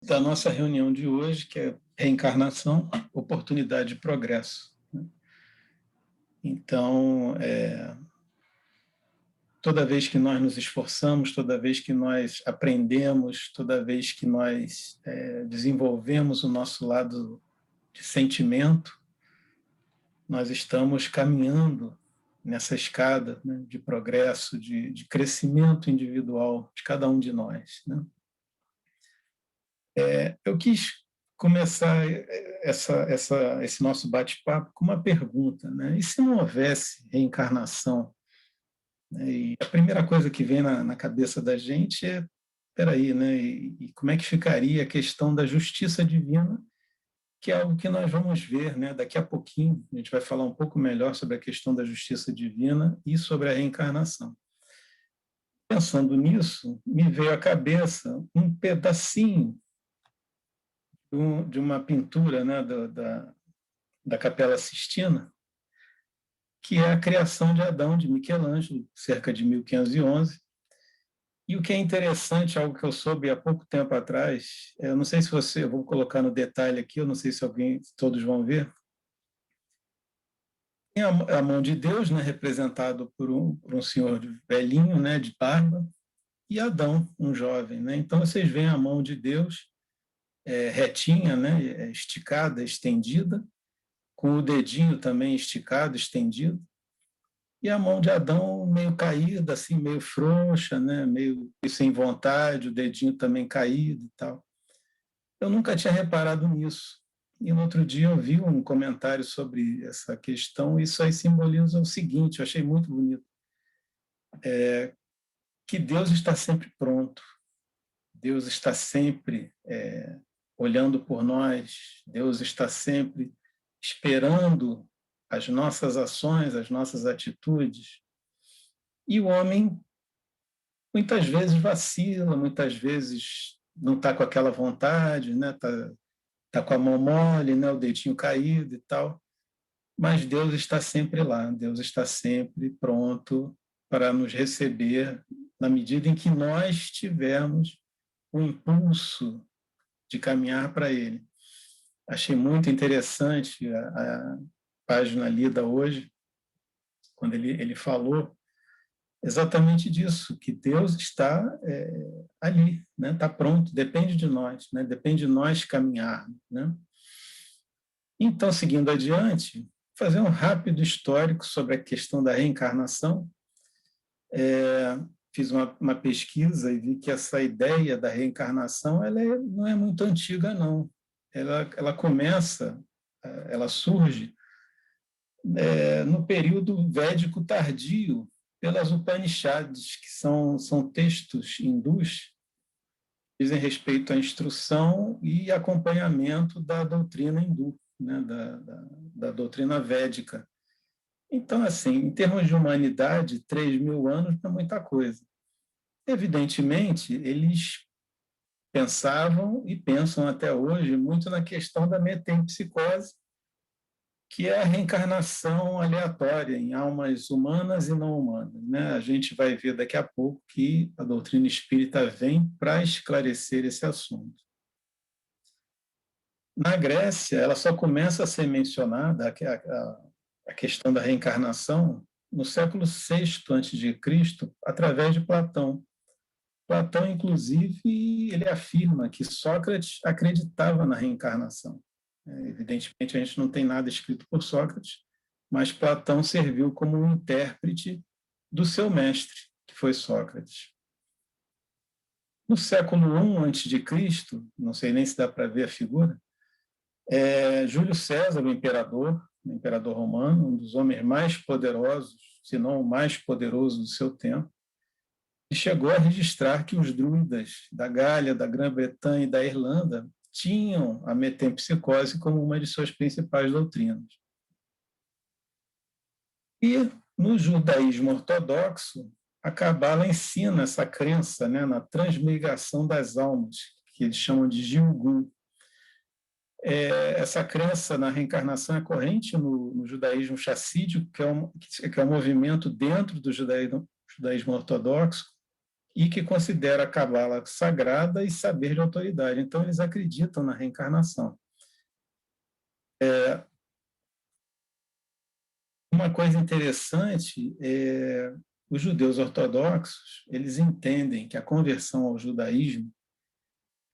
da nossa reunião de hoje, que é reencarnação, oportunidade de progresso. Então, toda vez que nós nos esforçamos, toda vez que nós aprendemos, toda vez que nós desenvolvemos o nosso lado de sentimento, nós estamos caminhando nessa escada, né, de progresso, de crescimento individual de cada um de nós, né? Eu quis começar esse nosso bate-papo com uma pergunta, né? E se não houvesse reencarnação? Né? E a primeira coisa que vem na cabeça da gente é, peraí, né? E como é que ficaria a questão da justiça divina, que é algo que nós vamos ver, né? Daqui a pouquinho a gente vai falar um pouco melhor sobre a questão da justiça divina e sobre a reencarnação. Pensando nisso, me veio à cabeça um pedacinho de uma pintura, né, da Capela Sistina, que é a criação de Adão, de Michelangelo, cerca de 1511. E o que é interessante, algo que eu soube há pouco tempo atrás, eu não sei se você, eu vou colocar no detalhe aqui, eu não sei se todos vão ver, tem a mão de Deus, né, representado por um senhor velhinho, né, de barba, e Adão, um jovem, né? Então vocês veem a mão de Deus retinha, né, esticada, estendida, com o dedinho também esticado, estendido, e a mão de Adão meio caída, assim, meio frouxa, né, meio sem vontade, o dedinho também caído e tal. Eu nunca tinha reparado nisso. E no outro dia eu vi um comentário sobre essa questão, e isso aí simboliza o seguinte, eu achei muito bonito, que Deus está sempre pronto, Deus está sempre olhando por nós, Deus está sempre esperando as nossas ações, as nossas atitudes. E o homem muitas vezes vacila, muitas vezes não está com aquela vontade, né? Tá com a mão mole, né? O dedinho caído e tal. Mas Deus está sempre lá, Deus está sempre pronto para nos receber na medida em que nós tivermos o impulso de caminhar para Ele. Achei muito interessante a página lida hoje, quando ele falou exatamente disso, que Deus está ali, né? Está pronto, depende de nós, né? Depende de nós caminharmos, né? Então, seguindo adiante, fazer um rápido histórico sobre a questão da reencarnação. Fiz uma pesquisa e vi que essa ideia da reencarnação não é muito antiga, não. Ela começa, ela surge no período védico tardio, pelas Upanishads, que são textos hindus que dizem respeito à instrução e acompanhamento da doutrina hindu, né, da doutrina védica. Então, assim, em termos de humanidade, 3.000 anos não é muita coisa. Evidentemente, eles pensavam e pensam até hoje muito na questão da metempsicose, que é a reencarnação aleatória em almas humanas e não humanas, né? A gente vai ver daqui a pouco que a doutrina espírita vem para esclarecer esse assunto. Na Grécia, ela só começa a ser mencionada, a questão da reencarnação, no século VI a.C., através de Platão. Platão, inclusive, ele afirma que Sócrates acreditava na reencarnação. Evidentemente, a gente não tem nada escrito por Sócrates, mas Platão serviu como um intérprete do seu mestre, que foi Sócrates. No século I a.C., não sei nem se dá para ver a figura, Júlio César, o imperador romano, um dos homens mais poderosos, se não o mais poderoso do seu tempo, e chegou a registrar que os druidas da Gália, da Grã-Bretanha e da Irlanda tinham a metempsicose como uma de suas principais doutrinas. E no judaísmo ortodoxo, a Cabala ensina essa crença, né, na transmigração das almas, que eles chamam de Gilgul. Essa crença na reencarnação é corrente no judaísmo chassídico, que é um movimento dentro do judaísmo ortodoxo, e que considera a Cabala sagrada e saber de autoridade. Então, eles acreditam na reencarnação. Uma coisa interessante é os judeus ortodoxos, eles entendem que a conversão ao judaísmo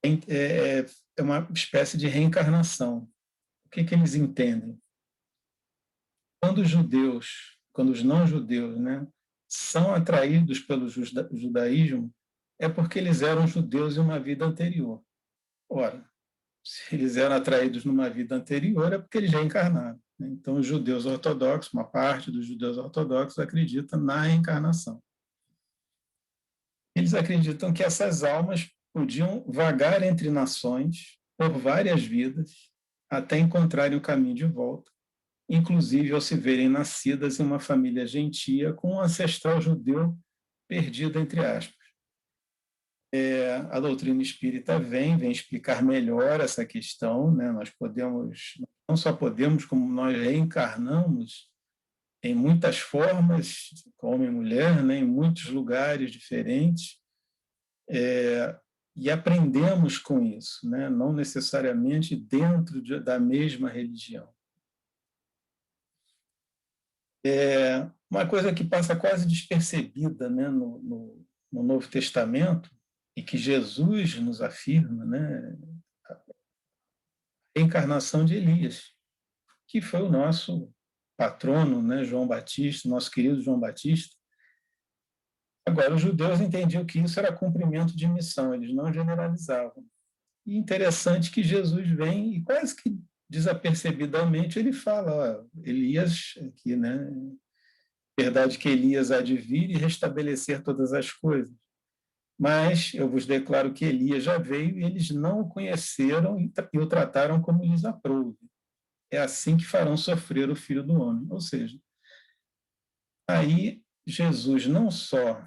é uma espécie de reencarnação. O que eles entendem? Quando os não-judeus, né, são atraídos pelo judaísmo, é porque eles eram judeus em uma vida anterior. Ora, se eles eram atraídos numa vida anterior, é porque eles já encarnaram. Então, os judeus ortodoxos, uma parte dos judeus ortodoxos, acredita na reencarnação. Eles acreditam que essas almas podiam vagar entre nações por várias vidas até encontrarem o caminho de volta, inclusive ao se verem nascidas em uma família gentia com um ancestral judeu perdido, entre aspas. A doutrina espírita vem explicar melhor essa questão, né? Nós podemos, não só podemos, como nós reencarnamos em muitas formas, homem e mulher, né? Em muitos lugares diferentes, e aprendemos com isso, né? Não necessariamente dentro da mesma religião. Uma coisa que passa quase despercebida, né, no Novo Testamento, e que Jesus nos afirma, né, a encarnação de Elias, que foi o nosso patrono, né, João Batista, nosso querido João Batista. Agora, os judeus entendiam que isso era cumprimento de missão, eles não generalizavam. E interessante que Jesus vem e quase que desapercebidamente ele fala, ó, Elias aqui, né? Verdade que Elias há de vir e restabelecer todas as coisas. Mas eu vos declaro que Elias já veio e eles não o conheceram e o trataram como lhes aprouve. É assim que farão sofrer o Filho do Homem. Ou seja, aí Jesus não só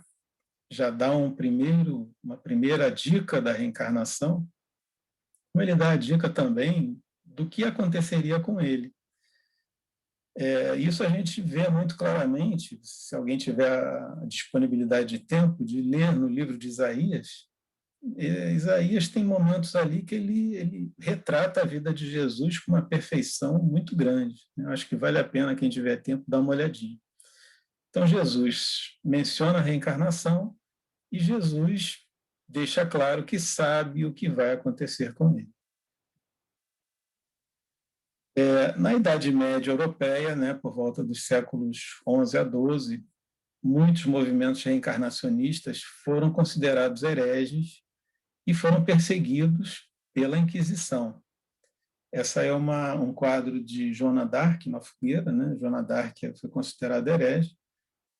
já dá uma primeira dica da reencarnação, como ele dá a dica também do que aconteceria com ele. Isso a gente vê muito claramente, se alguém tiver a disponibilidade de tempo, de ler no livro de Isaías. Isaías tem momentos ali que ele retrata a vida de Jesus com uma perfeição muito grande. Eu acho que vale a pena, quem tiver tempo, dar uma olhadinha. Então, Jesus menciona a reencarnação e Jesus deixa claro que sabe o que vai acontecer com ele. Na Idade Média Europeia, né, por volta dos séculos XI a XII, muitos movimentos reencarnacionistas foram considerados hereges e foram perseguidos pela Inquisição. Essa é um quadro de Joana d'Arc, uma fogueira, né? Joana d'Arc foi considerada herege.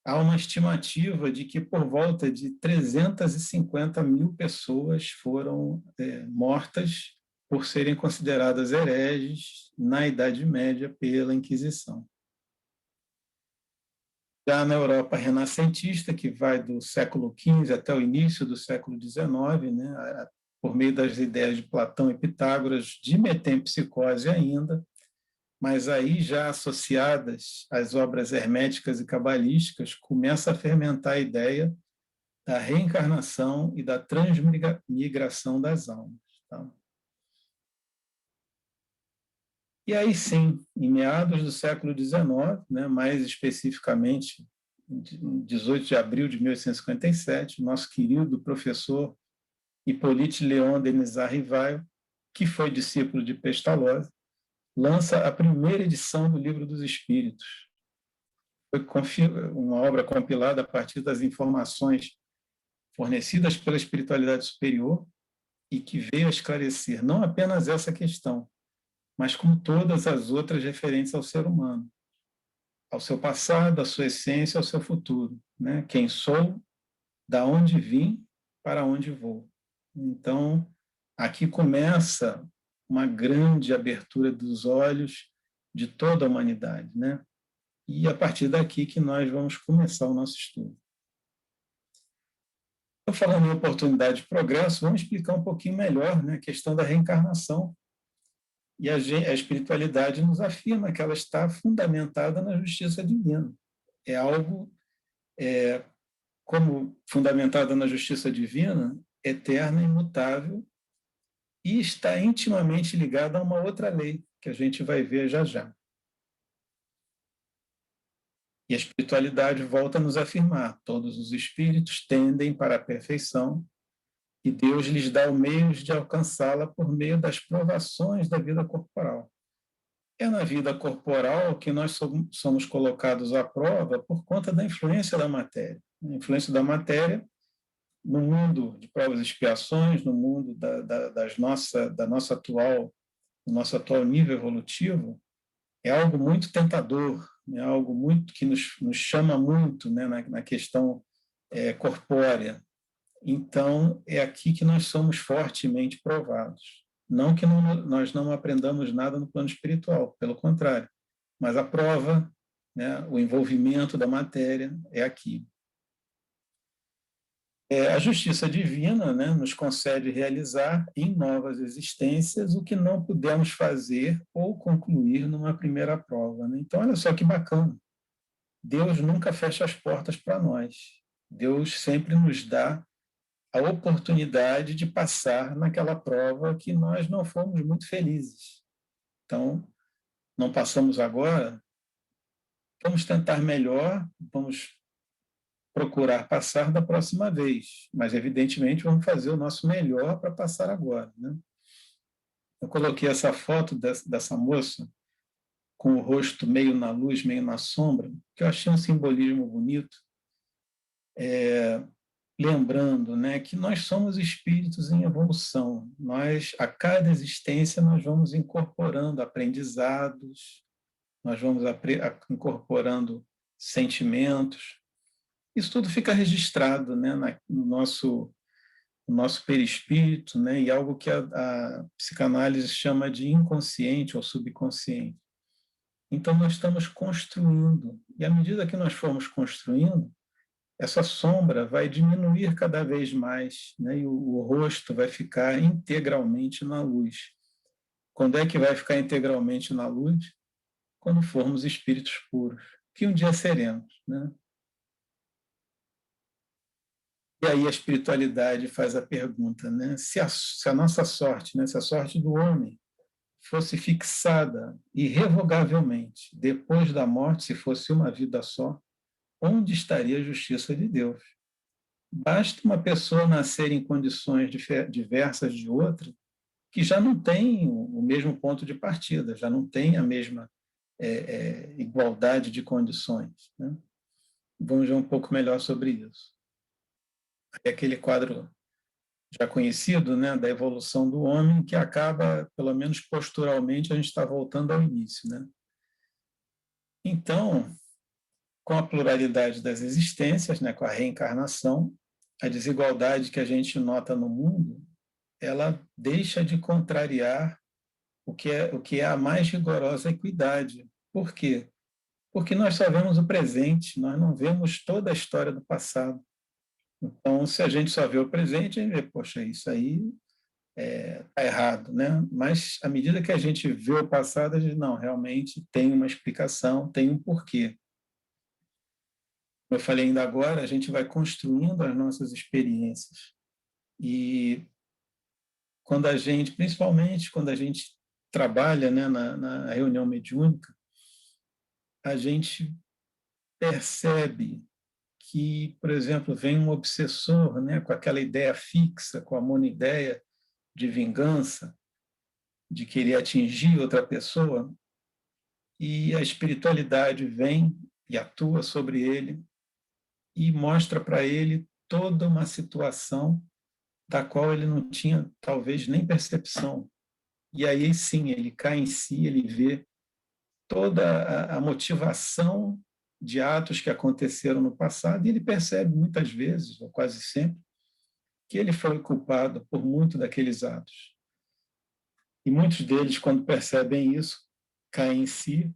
Há uma estimativa de que por volta de 350 mil pessoas foram mortas por serem consideradas hereges na Idade Média pela Inquisição. Já na Europa renascentista, que vai do século XV até o início do século XIX, né, por meio das ideias de Platão e Pitágoras, de metempsicose ainda, mas aí já associadas às obras herméticas e cabalísticas, começa a fermentar a ideia da reencarnação e da transmigração das almas. Tá? E aí sim, em meados do século XIX, né, mais especificamente, em 18 de abril de 1857, nosso querido professor Hippolyte Léon Denisard Rivail, que foi discípulo de Pestalozzi, lança a primeira edição do Livro dos Espíritos. Foi uma obra compilada a partir das informações fornecidas pela espiritualidade superior e que veio a esclarecer não apenas essa questão, mas como todas as outras referentes ao ser humano, ao seu passado, à sua essência, ao seu futuro. Né? Quem sou, da onde vim, para onde vou. Então, aqui começa uma grande abertura dos olhos de toda a humanidade, né? E a partir daqui que nós vamos começar o nosso estudo. Então, falando em oportunidade de progresso, vamos explicar um pouquinho melhor, né, a questão da reencarnação. E a espiritualidade nos afirma que ela está fundamentada na justiça divina. É algo como fundamentada na justiça divina, eterna, imutável, e está intimamente ligada a uma outra lei, que a gente vai ver já já. E a espiritualidade volta a nos afirmar: todos os espíritos tendem para a perfeição e Deus lhes dá o meio de alcançá-la por meio das provações da vida corporal. É na vida corporal que nós somos colocados à prova por conta da influência da matéria. A influência da matéria no mundo de provas e expiações, no mundo da nossa atual, do nosso atual nível evolutivo, é algo muito tentador, é algo muito que nos chama muito, né, na questão corpórea. Então, é aqui que nós somos fortemente provados. Não que nós não aprendamos nada no plano espiritual, pelo contrário, mas a prova, né, o envolvimento da matéria é aqui. A justiça divina, né, nos concede realizar em novas existências o que não pudemos fazer ou concluir numa primeira prova. Né? Então, olha só que bacana. Deus nunca fecha as portas para nós. Deus sempre nos dá a oportunidade de passar naquela prova que nós não fomos muito felizes. Então, não passamos agora, vamos tentar melhor, vamos procurar passar da próxima vez, mas evidentemente vamos fazer o nosso melhor para passar agora. Né? Eu coloquei essa foto dessa moça com o rosto meio na luz, meio na sombra, que eu achei um simbolismo bonito, lembrando, né, que nós somos espíritos em evolução. Nós, a cada existência, nós vamos incorporando aprendizados, nós vamos incorporando sentimentos. Isso tudo fica registrado, né, no nosso perispírito, né, e algo que a psicanálise chama de inconsciente ou subconsciente. Então, nós estamos construindo, e à medida que nós formos construindo, essa sombra vai diminuir cada vez mais, né, e o rosto vai ficar integralmente na luz. Quando é que vai ficar integralmente na luz? Quando formos espíritos puros, que um dia seremos, né? E aí a espiritualidade faz a pergunta, né? Se a nossa sorte, né, se a sorte do homem fosse fixada irrevogavelmente depois da morte, se fosse uma vida só, onde estaria a justiça de Deus? Basta uma pessoa nascer em condições diversas de outra, que já não tem o mesmo ponto de partida, já não tem a mesma igualdade de condições. Né? Vamos ver um pouco melhor sobre isso. É aquele quadro já conhecido, né, da evolução do homem, que acaba, pelo menos posturalmente, a gente está voltando ao início. Né? Então, com a pluralidade das existências, né, com a reencarnação, a desigualdade que a gente nota no mundo, ela deixa de contrariar o que é a mais rigorosa equidade. Por quê? Porque nós só vemos o presente, nós não vemos toda a história do passado. Então, se a gente só vê o presente, a gente vê, poxa, isso aí está errado, né? Mas, à medida que a gente vê o passado, a gente, não, realmente tem uma explicação, tem um porquê. Como eu falei ainda agora, a gente vai construindo as nossas experiências. E quando a gente, principalmente quando a gente trabalha, né, na reunião mediúnica, a gente percebe que, por exemplo, vem um obsessor, né, com aquela ideia fixa, com a monoideia de vingança, de querer atingir outra pessoa, e a espiritualidade vem e atua sobre ele e mostra para ele toda uma situação da qual ele não tinha, talvez, nem percepção. E aí, sim, ele cai em si, ele vê toda a motivação de atos que aconteceram no passado e ele percebe muitas vezes, ou quase sempre, que ele foi culpado por muito daqueles atos. E muitos deles, quando percebem isso, caem em si,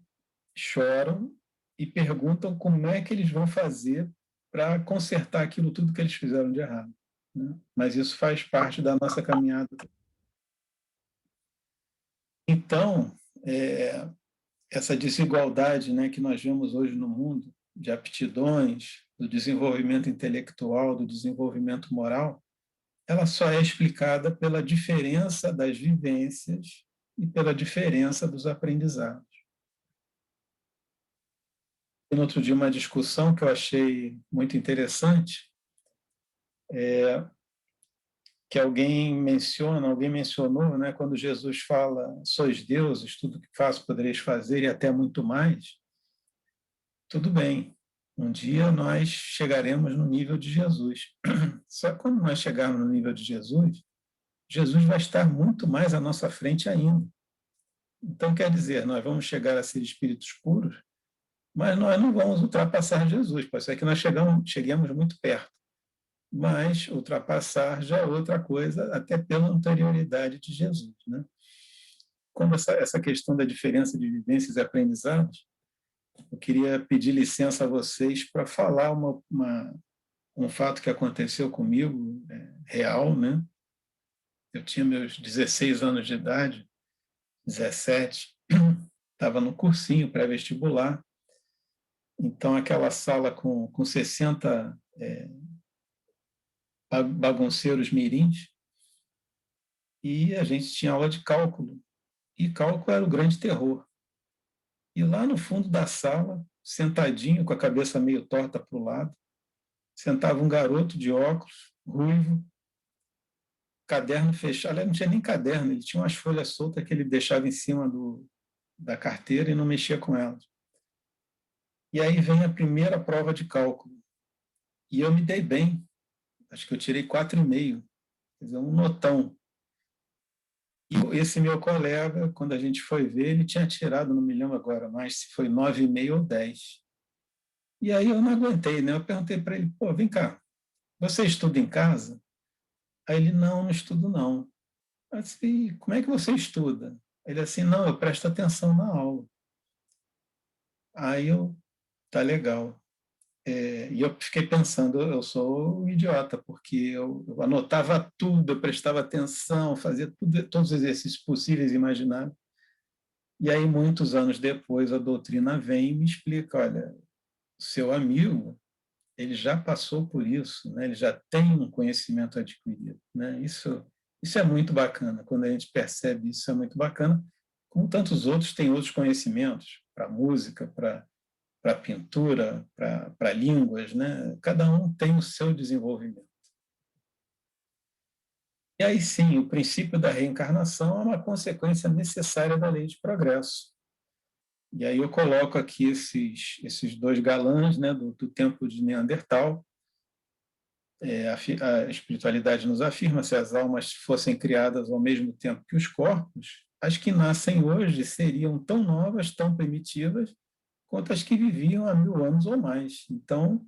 choram e perguntam como é que eles vão fazer para consertar aquilo tudo que eles fizeram de errado. Né? Mas isso faz parte da nossa caminhada. Então, essa desigualdade, né, que nós vemos hoje no mundo, de aptidões, do desenvolvimento intelectual, do desenvolvimento moral, ela só é explicada pela diferença das vivências e pela diferença dos aprendizados. E no outro dia, uma discussão que eu achei muito interessante, que alguém mencionou, né, quando Jesus fala, sois deuses, tudo que faço podereis fazer e até muito mais, tudo bem, um dia nós chegaremos no nível de Jesus. Só que quando nós chegarmos no nível de Jesus, Jesus vai estar muito mais à nossa frente ainda. Então, quer dizer, nós vamos chegar a ser espíritos puros, mas nós não vamos ultrapassar Jesus, pode ser que nós cheguemos muito perto, mas ultrapassar já é outra coisa, até pela anterioridade de Jesus, né? Como essa questão da diferença de vivências e aprendizados, eu queria pedir licença a vocês para falar um fato que aconteceu comigo, real, né? Eu tinha meus 16 anos de idade, 17, estava no cursinho pré-vestibular, então aquela sala com 60 bagunceiros mirins, e a gente tinha aula de cálculo, e cálculo era o grande terror. E lá no fundo da sala, sentadinho, com a cabeça meio torta para o lado, sentava um garoto de óculos, ruivo, caderno fechado. Aliás, não tinha nem caderno, ele tinha umas folhas soltas que ele deixava em cima da carteira e não mexia com elas. E aí vem a primeira prova de cálculo. E eu me dei bem. Acho que eu tirei 4,5, quer dizer, um notão. E esse meu colega, quando a gente foi ver, ele tinha tirado, não me lembro agora mais, se foi 9,5 ou 10. E aí eu não aguentei, né? Eu perguntei para ele, pô, vem cá, você estuda em casa? Aí ele, não estudo não. Eu disse, como é que você estuda? Ele assim, não, eu presto atenção na aula. Aí eu, tá legal. E eu fiquei pensando, eu sou um idiota, porque eu anotava tudo, eu prestava atenção, fazia todos os exercícios possíveis e imagináveis. E aí, muitos anos depois, a doutrina vem e me explica, olha, seu amigo, ele já passou por isso, né? Ele já tem um conhecimento adquirido, né? Isso é muito bacana, quando a gente percebe isso, é muito bacana. Como tantos outros têm outros conhecimentos, para música, para pintura, para línguas, né? Cada um tem o seu desenvolvimento. E aí sim, o princípio da reencarnação é uma consequência necessária da lei de progresso. E aí eu coloco aqui esses dois galãs, né, do tempo de Neandertal. A espiritualidade nos afirma, se as almas fossem criadas ao mesmo tempo que os corpos, as que nascem hoje seriam tão novas, tão primitivas, quanto as que viviam há 1000 anos ou mais. Então,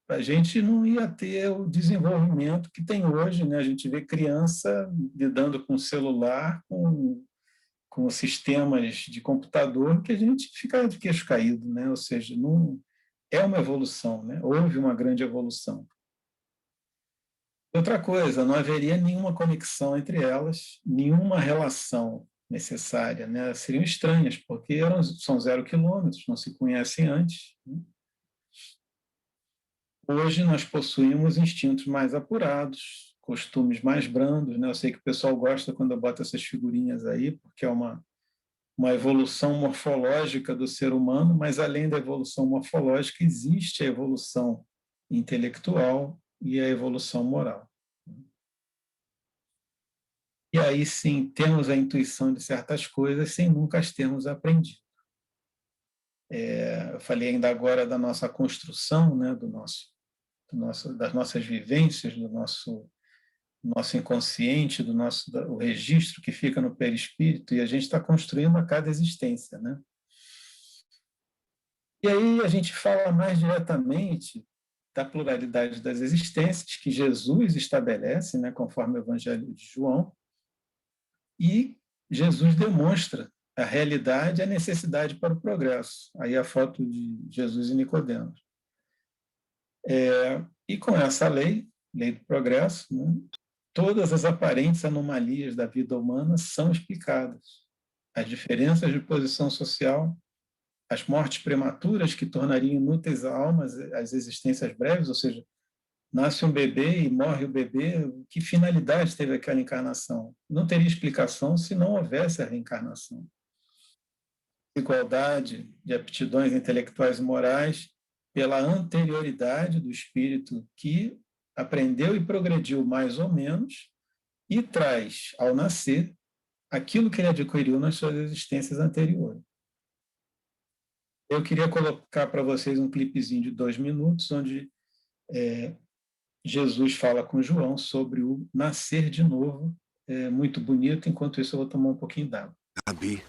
a gente não ia ter o desenvolvimento que tem hoje, né? A gente vê criança lidando com celular, com sistemas de computador, que a gente fica de queixo caído, né? Ou seja, não é uma evolução, né? Houve uma grande evolução. Outra coisa, não haveria nenhuma conexão entre elas, nenhuma relação necessária, né? Seriam estranhas, porque são 0 quilômetros, não se conhecem antes, né? Hoje nós possuímos instintos mais apurados, costumes mais brandos, né? Eu sei que o pessoal gosta quando eu boto essas figurinhas aí, porque é uma evolução morfológica do ser humano, mas além da evolução morfológica, existe a evolução intelectual e a evolução moral. E aí sim, temos a intuição de certas coisas sem nunca as termos aprendido. Eu falei ainda agora da nossa construção, né, das nossas vivências, do nosso inconsciente, o registro que fica no perispírito, e a gente está construindo a cada existência, né? E aí a gente fala mais diretamente da pluralidade das existências que Jesus estabelece, né, conforme o Evangelho de João, e Jesus demonstra a realidade e a necessidade para o progresso. Aí a foto de Jesus e Nicodemos. E com essa lei do progresso, né, todas as aparentes anomalias da vida humana são explicadas. As diferenças de posição social, as mortes prematuras que tornariam inúteis a almas as existências breves, ou seja, nasce um bebê e morre o bebê, que finalidade teve aquela encarnação? Não teria explicação se não houvesse a reencarnação. Igualdade de aptidões intelectuais e morais pela anterioridade do espírito que aprendeu e progrediu mais ou menos e traz, ao nascer, aquilo que ele adquiriu nas suas existências anteriores. Eu queria colocar para vocês um clipezinho de 2 minutos, onde Jesus fala com João sobre o nascer de novo. É muito bonito, enquanto isso eu vou tomar um pouquinho d'água. Rabi,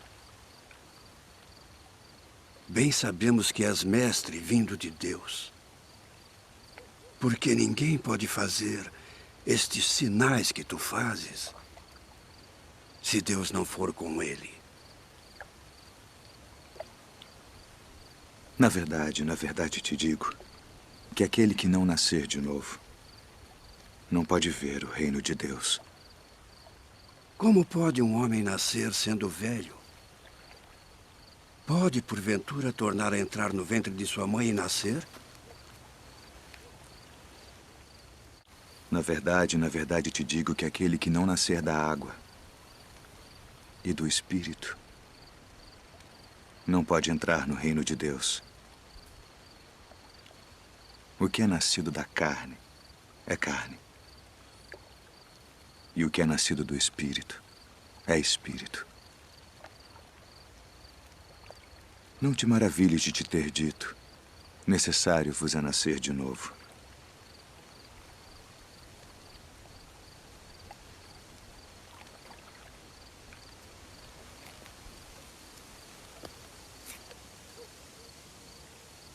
bem sabemos que és mestre vindo de Deus, porque ninguém pode fazer estes sinais que tu fazes se Deus não for com ele. Na verdade te digo que aquele que não nascer de novo não pode ver o reino de Deus. Como pode um homem nascer sendo velho? Pode, porventura, tornar a entrar no ventre de sua mãe e nascer? Na verdade te digo que aquele que não nascer da água e do Espírito não pode entrar no reino de Deus. O que é nascido da carne é carne. E o que é nascido do Espírito é Espírito. Não te maravilhes de te ter dito: necessário vos é nascer de novo.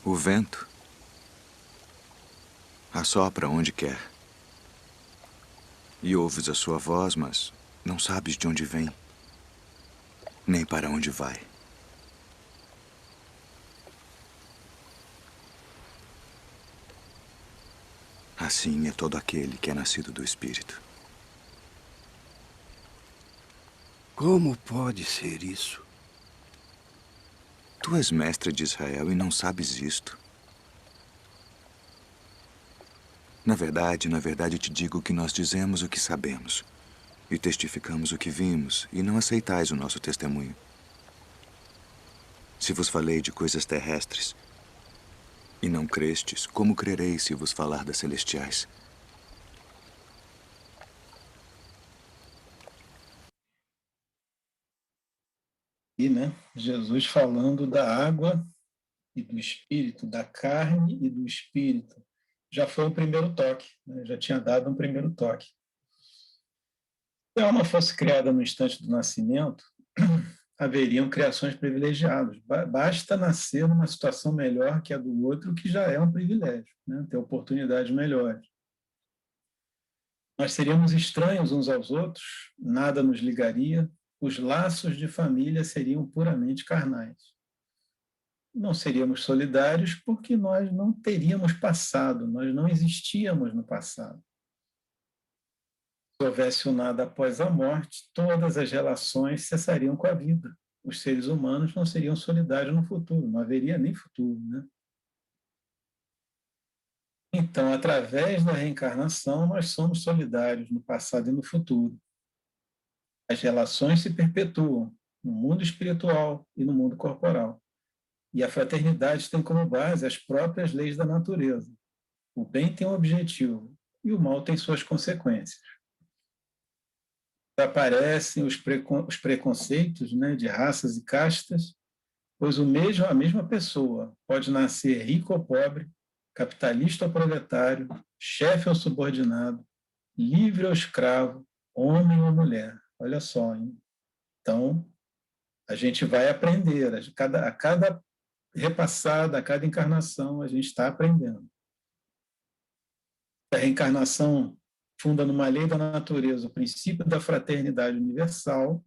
O vento assopra onde quer. E ouves a sua voz, mas não sabes de onde vem, nem para onde vai. Assim é todo aquele que é nascido do Espírito. Como pode ser isso? Tu és mestre de Israel e não sabes isto. Na verdade te digo que nós dizemos o que sabemos e testificamos o que vimos, e não aceitais o nosso testemunho. Se vos falei de coisas terrestres e não crestes, como crereis se vos falar das celestiais? E, Jesus falando da água e do espírito, da carne e do espírito. Já foi o primeiro toque, já tinha dado um primeiro toque. Se a alma fosse criada no instante do nascimento, haveriam criações privilegiadas. Basta nascer numa situação melhor que a do outro, que já é um privilégio, ter oportunidades melhores. Nós seríamos estranhos uns aos outros, nada nos ligaria, os laços de família seriam puramente carnais. Não seríamos solidários porque nós não teríamos passado, nós não existíamos no passado. Se houvesse o nada após a morte, todas as relações cessariam com a vida. Os seres humanos não seriam solidários no futuro, não haveria nem futuro, Então, através da reencarnação, nós somos solidários no passado e no futuro. As relações se perpetuam no mundo espiritual e no mundo corporal. E a fraternidade tem como base as próprias leis da natureza. O bem tem um objetivo e o mal tem suas consequências. Aparecem os preconceitos de raças e castas, pois a mesma pessoa pode nascer rico ou pobre, capitalista ou proletário, chefe ou subordinado, livre ou escravo, homem ou mulher. Olha só, hein? Então, a gente vai aprender, a cada repassada, a cada encarnação, a gente está aprendendo. A reencarnação funda numa lei da natureza o princípio da fraternidade universal,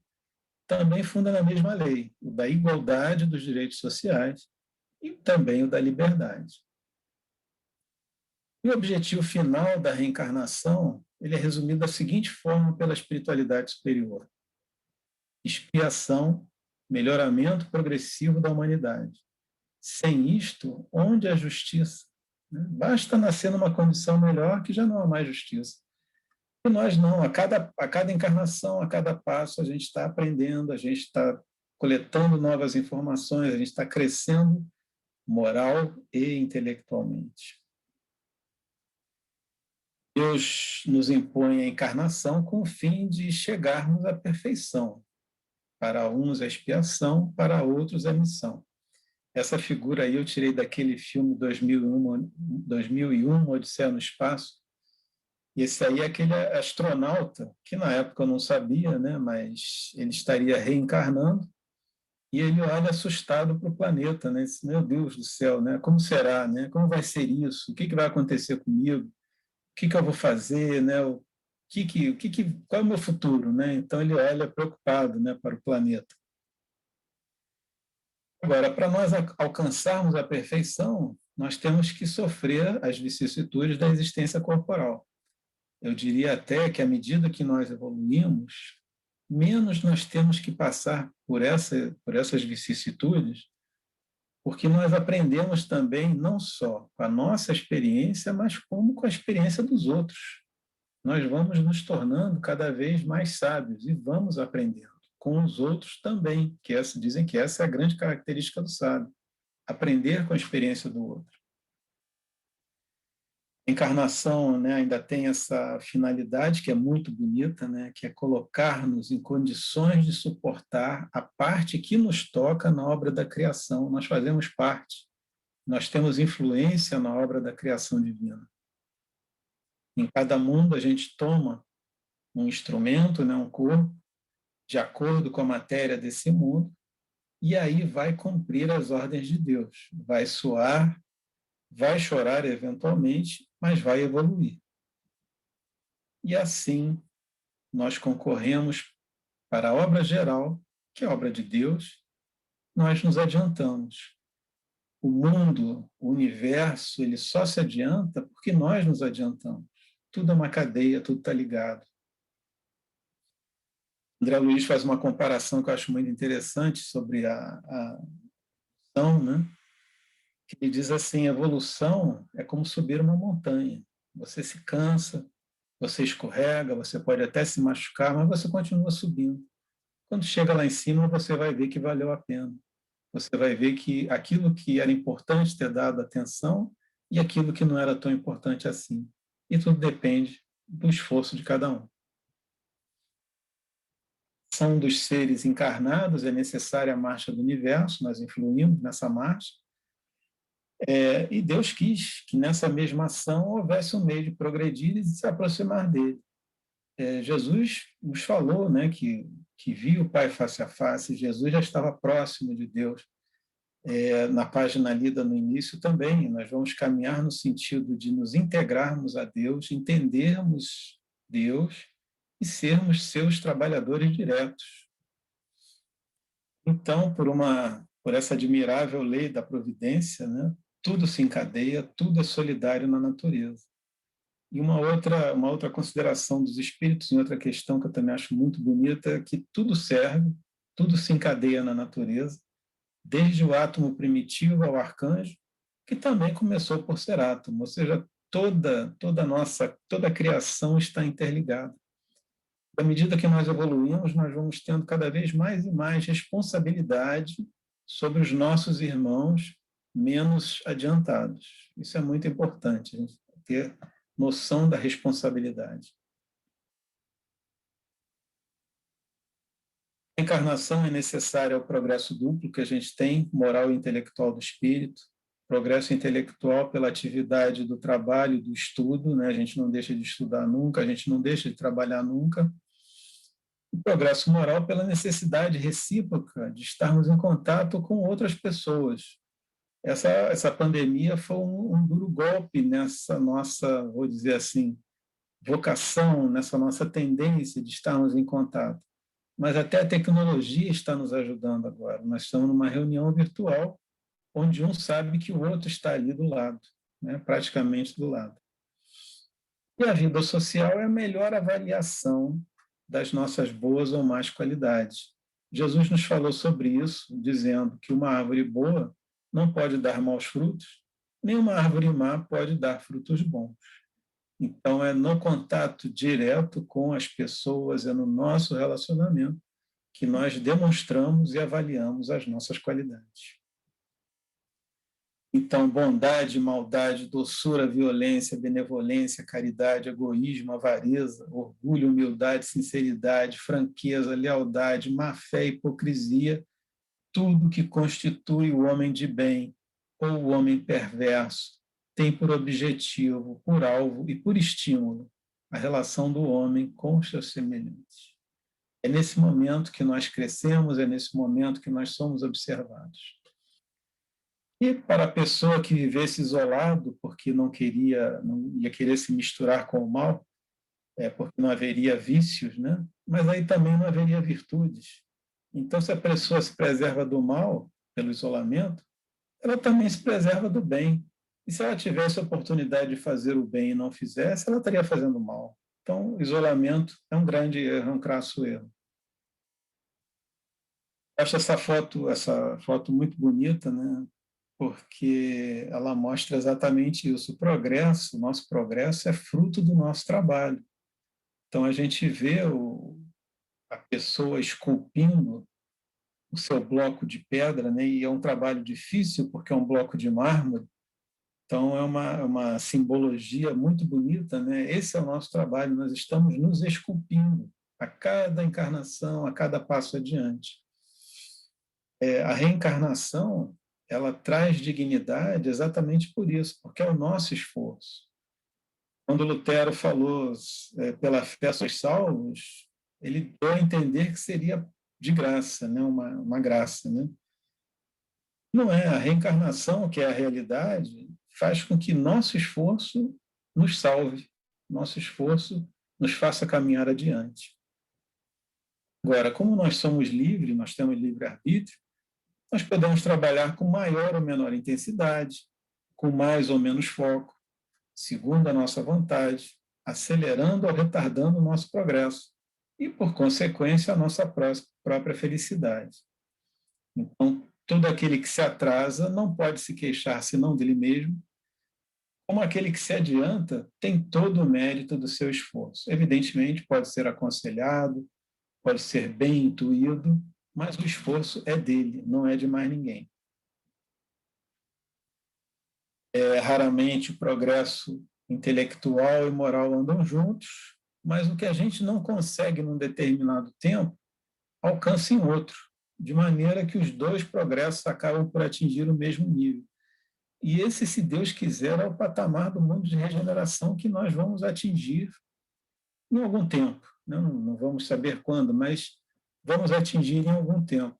também funda na mesma lei, o da igualdade dos direitos sociais e também o da liberdade. E o objetivo final da reencarnação, ele é resumido da seguinte forma pela espiritualidade superior: expiação, melhoramento progressivo da humanidade. Sem isto, onde a justiça? Né? Basta nascer numa condição melhor que já não há mais justiça. E nós não, a cada encarnação, a cada passo, a gente está aprendendo, a gente está coletando novas informações, a gente está crescendo moral e intelectualmente. Deus nos impõe a encarnação com o fim de chegarmos à perfeição. Para uns a expiação, para outros a missão. Essa figura aí eu tirei daquele filme 2001, Odisseia no Espaço. E esse aí é aquele astronauta, que na época eu não sabia, né, mas ele estaria reencarnando, e ele olha assustado para o planeta, né? Diz, meu Deus do céu, né? Como será, né? Como vai ser isso? O que vai acontecer comigo? O que eu vou fazer, né? Qual é o meu futuro, né? Então ele olha preocupado, né, para o planeta. Agora, para nós alcançarmos a perfeição, nós temos que sofrer as vicissitudes da existência corporal. Eu diria até que, à medida que nós evoluímos, menos nós temos que passar por essas vicissitudes, porque nós aprendemos também não só com a nossa experiência, mas como com a experiência dos outros. Nós vamos nos tornando cada vez mais sábios e vamos aprendendo com os outros também, dizem que essa é a grande característica do sábio, aprender com a experiência do outro. A encarnação, né, ainda tem essa finalidade que é muito bonita, né, que é colocar-nos em condições de suportar a parte que nos toca na obra da criação. Nós fazemos parte, nós temos influência na obra da criação divina. Em cada mundo a gente toma um instrumento, né, um corpo, de acordo com a matéria desse mundo, e aí vai cumprir as ordens de Deus. Vai suar, vai chorar eventualmente, mas vai evoluir. E assim nós concorremos para a obra geral, que é a obra de Deus, nós nos adiantamos. O mundo, o universo, ele só se adianta porque nós nos adiantamos. Tudo é uma cadeia, tudo está ligado. André Luiz faz uma comparação que eu acho muito interessante sobre a evolução, né? Ele diz assim, evolução é como subir uma montanha. Você se cansa, você escorrega, você pode até se machucar, mas você continua subindo. Quando chega lá em cima, você vai ver que valeu a pena. Você vai ver que aquilo que era importante ter dado atenção e aquilo que não era tão importante assim. E tudo depende do esforço de cada um. São dos seres encarnados, é necessária a marcha do universo, nós influímos nessa marcha, e Deus quis que nessa mesma ação houvesse um meio de progredir e de se aproximar dele. Jesus nos falou, né, que viu o Pai face a face, Jesus já estava próximo de Deus. Na página lida no início também, nós vamos caminhar no sentido de nos integrarmos a Deus, entendermos Deus e sermos seus trabalhadores diretos. Então, por essa admirável lei da providência, né, tudo se encadeia, tudo é solidário na natureza. E uma outra consideração dos espíritos, em outra questão que eu também acho muito bonita, é que tudo serve, tudo se encadeia na natureza, desde o átomo primitivo ao arcanjo, que também começou por ser átomo, ou seja, toda a criação está interligada. À medida que nós evoluímos, nós vamos tendo cada vez mais e mais responsabilidade sobre os nossos irmãos menos adiantados. Isso é muito importante, a gente ter noção da responsabilidade. A encarnação é necessária ao progresso duplo que a gente tem, moral e intelectual do espírito, progresso intelectual pela atividade do trabalho e do estudo, né? A gente não deixa de estudar nunca, a gente não deixa de trabalhar nunca. O progresso moral pela necessidade recíproca de estarmos em contato com outras pessoas. Essa pandemia foi um duro golpe nessa nossa, vou dizer assim, vocação, nessa nossa tendência de estarmos em contato. Mas até a tecnologia está nos ajudando agora. Nós estamos numa reunião virtual, onde um sabe que o outro está ali do lado, né? Praticamente do lado. E a vida social é a melhor avaliação das nossas boas ou más qualidades. Jesus nos falou sobre isso, dizendo que uma árvore boa não pode dar maus frutos, nenhuma árvore má pode dar frutos bons. Então, é no contato direto com as pessoas, é no nosso relacionamento que nós demonstramos e avaliamos as nossas qualidades. Então, bondade, maldade, doçura, violência, benevolência, caridade, egoísmo, avareza, orgulho, humildade, sinceridade, franqueza, lealdade, má-fé, hipocrisia, tudo que constitui o homem de bem ou o homem perverso tem por objetivo, por alvo e por estímulo a relação do homem com os seus semelhantes. É nesse momento que nós crescemos, é nesse momento que nós somos observados. E para a pessoa que vivesse isolado, porque não ia querer se misturar com o mal, porque não haveria vícios, né? Mas aí também não haveria virtudes. Então, se a pessoa se preserva do mal pelo isolamento, ela também se preserva do bem. E se ela tivesse a oportunidade de fazer o bem e não fizesse, ela estaria fazendo mal. Então, o isolamento é um grande erro, um crasso erro. Acho essa foto muito bonita, né? Porque ela mostra exatamente isso. O nosso progresso é fruto do nosso trabalho. Então, a gente vê a pessoa esculpindo o seu bloco de pedra, né? E é um trabalho difícil, porque é um bloco de mármore. Então, é uma simbologia muito bonita, né? Esse é o nosso trabalho, nós estamos nos esculpindo a cada encarnação, a cada passo adiante. A reencarnação, ela traz dignidade exatamente por isso, porque é o nosso esforço. Quando Lutero falou pela fé sois salvos, ele deu a entender que seria de graça, né? uma graça. Né? Não é a reencarnação, que é a realidade, faz com que nosso esforço nos salve, nosso esforço nos faça caminhar adiante. Agora, como nós somos livres, nós temos livre-arbítrio, nós podemos trabalhar com maior ou menor intensidade, com mais ou menos foco, segundo a nossa vontade, acelerando ou retardando o nosso progresso e, por consequência, a nossa própria felicidade. Então, todo aquele que se atrasa não pode se queixar senão dele mesmo, como aquele que se adianta tem todo o mérito do seu esforço. Evidentemente, pode ser aconselhado, pode ser bem intuído, mas o esforço é dele, não é de mais ninguém. Raramente o progresso intelectual e moral andam juntos, mas o que a gente não consegue num determinado tempo, alcança em outro, de maneira que os dois progressos acabam por atingir o mesmo nível. E esse, se Deus quiser, é o patamar do mundo de regeneração que nós vamos atingir em algum tempo. Não vamos saber quando, mas vamos atingir em algum tempo.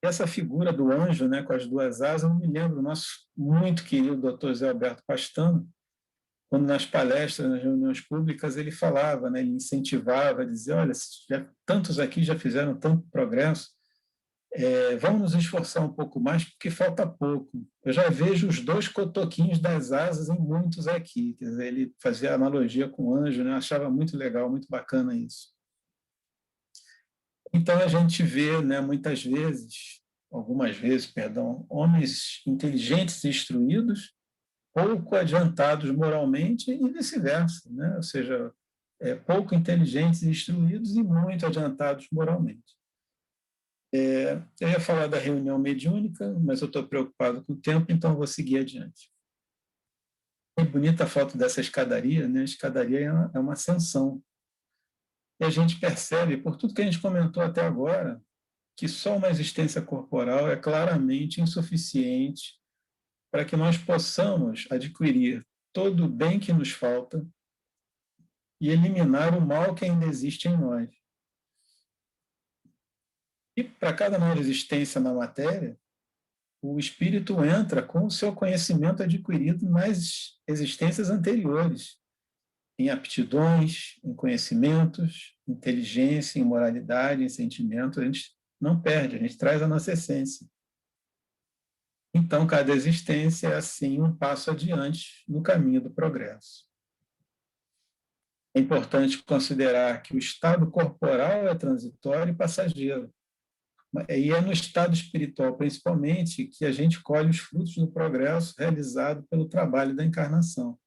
Essa figura do anjo, né, com as duas asas, eu me lembro do nosso muito querido Dr. Zé Alberto Pastano, quando nas palestras, nas reuniões públicas, ele falava, né, ele incentivava, dizia, olha, tantos aqui já fizeram tanto progresso, vamos nos esforçar um pouco mais, porque falta pouco. Eu já vejo os dois cotoquinhos das asas em muitos aqui. Quer dizer, ele fazia analogia com o anjo, né? Eu achava muito legal, muito bacana isso. Então, a gente vê, né, algumas vezes, homens inteligentes e instruídos, pouco adiantados moralmente e vice-versa, né? Ou seja, pouco inteligentes e instruídos e muito adiantados moralmente. Eu ia falar da reunião mediúnica, mas eu estou preocupado com o tempo, então vou seguir adiante. É bonita a foto dessa escadaria, né? A escadaria é uma ascensão. E a gente percebe, por tudo que a gente comentou até agora, que só uma existência corporal é claramente insuficiente para que nós possamos adquirir todo o bem que nos falta e eliminar o mal que ainda existe em nós. E para cada nova existência na matéria, o espírito entra com o seu conhecimento adquirido nas existências anteriores, em aptidões, em conhecimentos, inteligência, em moralidade, em sentimento. A gente não perde, a gente traz a nossa essência. Então, cada existência é, assim, um passo adiante no caminho do progresso. É importante considerar que o estado corporal é transitório e passageiro. E é no estado espiritual, principalmente, que a gente colhe os frutos do progresso realizado pelo trabalho da encarnação.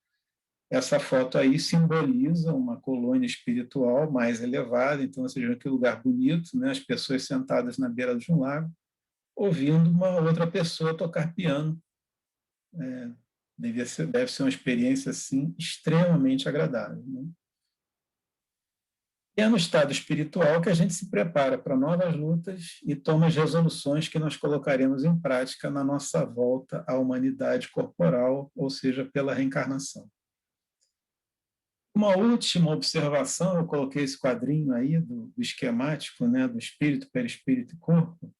Essa foto aí simboliza uma colônia espiritual mais elevada, então, você vê que lugar bonito, né? As pessoas sentadas na beira de um lago, ouvindo uma outra pessoa tocar piano. Deve ser uma experiência assim extremamente agradável, né? E é no estado espiritual que a gente se prepara para novas lutas e toma as resoluções que nós colocaremos em prática na nossa volta à humanidade corporal, ou seja, pela reencarnação. Uma última observação, eu coloquei esse quadrinho aí do esquemático, né, do espírito, perispírito e corpo,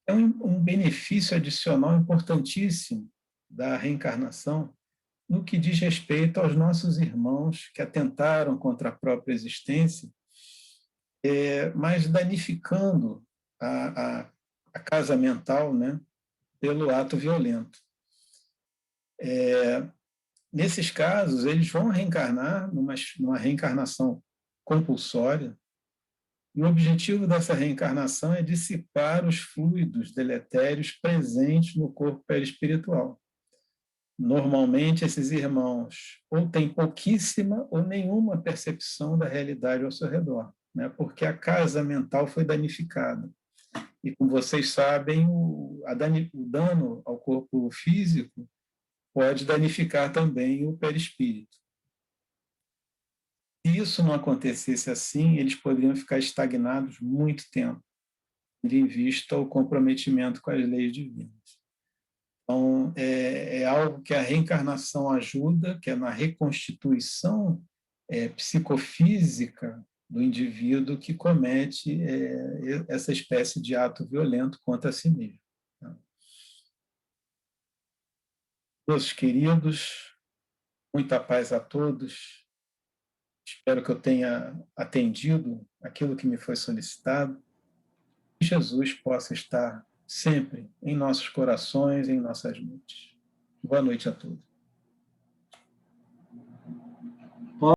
é um benefício adicional importantíssimo da reencarnação no que diz respeito aos nossos irmãos que atentaram contra a própria existência, mas danificando a casa mental, né, pelo ato violento. Nesses casos, eles vão reencarnar numa reencarnação compulsória, e o objetivo dessa reencarnação é dissipar os fluidos deletérios presentes no corpo perispiritual. Normalmente, esses irmãos ou têm pouquíssima ou nenhuma percepção da realidade ao seu redor, né? Porque a casa mental foi danificada. E, como vocês sabem, o dano ao corpo físico pode danificar também o perispírito. Se isso não acontecesse assim, eles poderiam ficar estagnados muito tempo, tendo em vista o comprometimento com as leis divinas. Então, é algo que a reencarnação ajuda, que é na reconstituição psicofísica do indivíduo que comete essa espécie de ato violento contra si mesmo. Meus queridos, muita paz a todos. Espero que eu tenha atendido aquilo que me foi solicitado. Que Jesus possa estar sempre em nossos corações, em nossas mentes. Boa noite a todos.